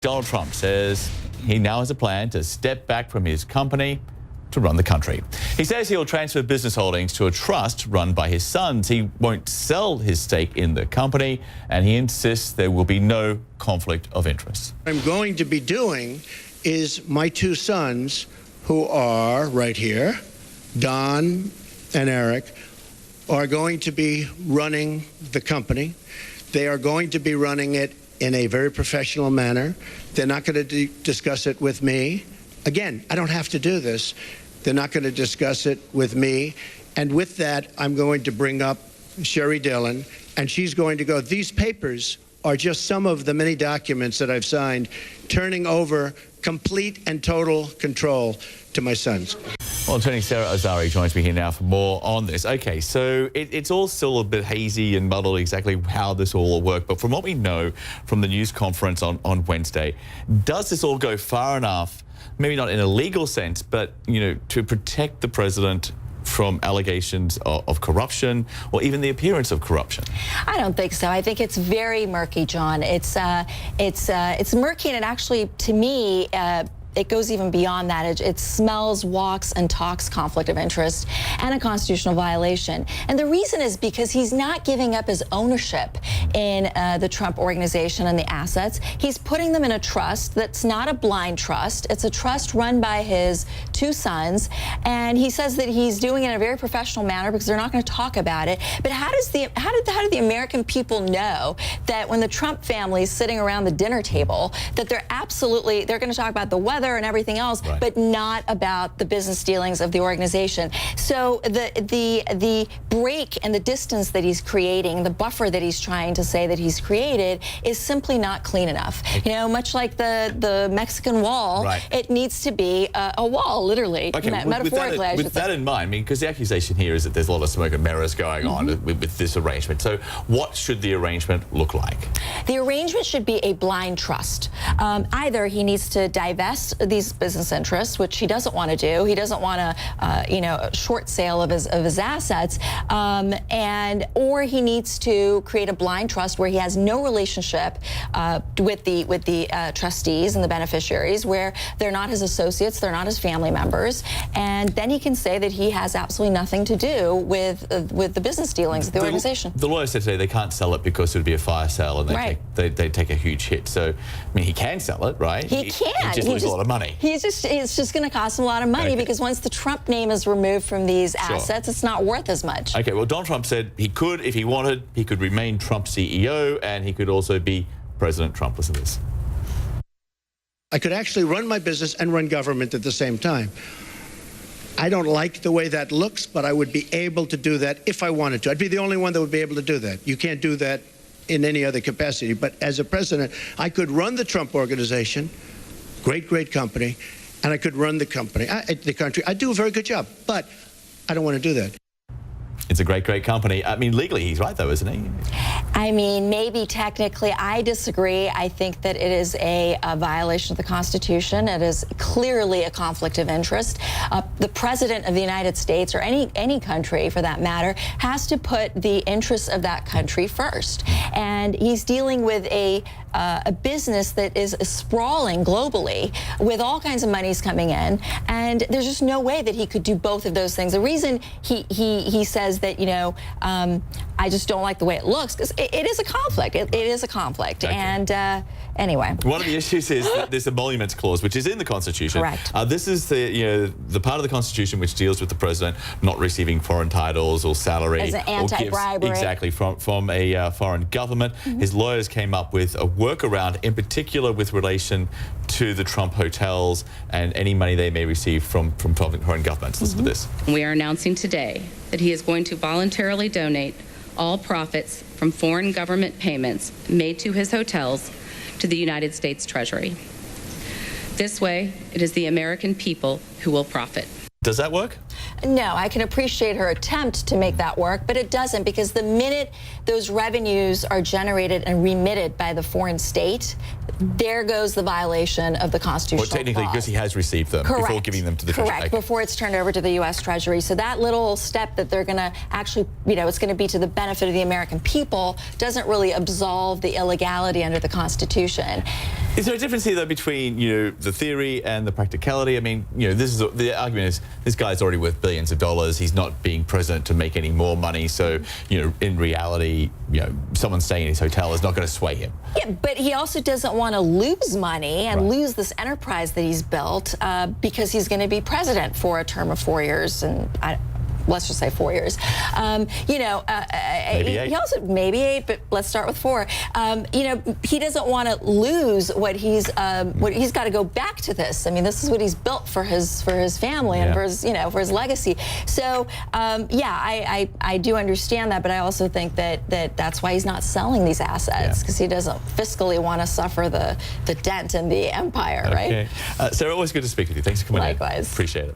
Donald Trump says he now has a plan to step back from his company to run the country. He says he'll transfer business holdings to a trust run by his sons. He won't sell his stake in the company, and he insists there will be no conflict of interest. What I'm going to be doing is my two sons, who are right here, Don and Eric, are going to be running the company. They are going to be running it in a very professional manner. They're not going to discuss it with me. Again, I don't have to do this. They're not going to discuss it with me. And with that, I'm going to bring up Sherry Dillon, and she's going to go, these papers are just some of the many documents that I've signed, turning over complete and total control to my sons. Well, Attorney Sara Azari joins me here now for more on this. Okay, so it's all still a bit hazy and muddled exactly how this all will work. But from what we know from the news conference on Wednesday, does this all go far enough, maybe not in a legal sense, but, you know, to protect the president from allegations of corruption or even the appearance of corruption? I don't think so. I think it's very murky, John. It's murky, and it actually, to me, it goes even beyond that. It smells, walks, and talks conflict of interest and a constitutional violation. And the reason is because he's not giving up his ownership in the Trump organization and the assets. He's putting them in a trust that's not a blind trust. It's a trust run by his two sons, and he says that he's doing it in a very professional manner because they're not going to talk about it. But how do the American people know that when the Trump family is sitting around the dinner table, that they're going to talk about the weather and everything else, right, but not about the business dealings of the organization? So the break and the distance that he's creating, the buffer that he's trying to say that he's created, is simply not clean enough. You know, much like the Mexican wall, right, it needs to be a wall, literally, okay, metaphorically. With that in mind, I mean, because the accusation here is that there's a lot of smoke and mirrors going on with this arrangement. So what should the arrangement look like? The arrangement should be a blind trust. Either he needs to divest these business interests, which he doesn't want to do. He doesn't want to, you know, short sale of his assets, or he needs to create a blind trust where he has no relationship with the trustees and the beneficiaries, where they're not his associates, they're not his family members, and then he can say that he has absolutely nothing to do with the business dealings of the organization. The lawyer said today they can't sell it because it would be a fire sale, and they take a huge hit. So, I mean, he can sell it, right? He can. He just loses a lot of money. It's just going to cost him a lot of money, because once the Trump name is removed from these assets, it's not worth as much. Okay, well, Donald Trump said he could, if he wanted, he could remain Trump CEO, and he could also be President Trump. Listen to this. I could actually run my business and run government at the same time. I don't like the way that looks, but I would be able to do that if I wanted to. I'd be the only one that would be able to do that. You can't do that in any other capacity. But as a president, I could run the Trump organization, great company, and I could run the country. I do a very good job, but I don't want to do that. It's a great company. I mean, legally, he's right, though, isn't he? I mean, maybe technically. I disagree. I think that it is a violation of the Constitution. It is clearly a conflict of interest. The President of the United States, or any country for that matter, has to put the interests of that country first. And he's dealing with a business that is sprawling globally, with all kinds of monies coming in, and there's just no way that he could do both of those things. The reason he says that, you know, I just don't like the way it looks, because it is a conflict. It is a conflict. Okay. And anyway, one of the issues is this emoluments clause, which is in the Constitution. Correct. This is the part of the Constitution which deals with the president not receiving foreign titles or salary, as an anti-bribery, exactly, from a foreign government. His lawyers came up with a workaround, in particular with relation to the Trump hotels and any money they may receive from foreign governments. Listen to this. We are announcing today that he is going to voluntarily donate all profits from foreign government payments made to his hotels to the United States Treasury. This way, it is the American people who will profit. Does that work? No, I can appreciate her attempt to make that work, but it doesn't, because the minute those revenues are generated and remitted by the foreign state, there goes the violation of the constitutional Well, technically, clause. Because he has received them before giving them to the Treasury. Correct, before it's turned over to the U.S. Treasury. So that little step that they're going to actually, you know, it's going to be to the benefit of the American people, doesn't really absolve the illegality under the Constitution. Is there a difference here, though, between, the theory and the practicality? I mean, the argument is this guy's already worth billions of dollars. He's not being president to make any more money. So, in reality, someone staying in his hotel is not going to sway him. Yeah, but he also doesn't want to lose money and lose this enterprise that he's built because he's going to be president for a term of 4 years, and let's just say 4 years. Maybe 8. He also maybe 8, but let's start with 4. He doesn't want to lose what he's got to go back to this. I mean, this is what he's built for his family and for his legacy. So I do understand that, but I also think that's why he's not selling these assets, because he doesn't fiscally want to suffer the dent in the empire, right? Sarah, always good to speak with you. Thanks for coming in. Likewise. Appreciate it.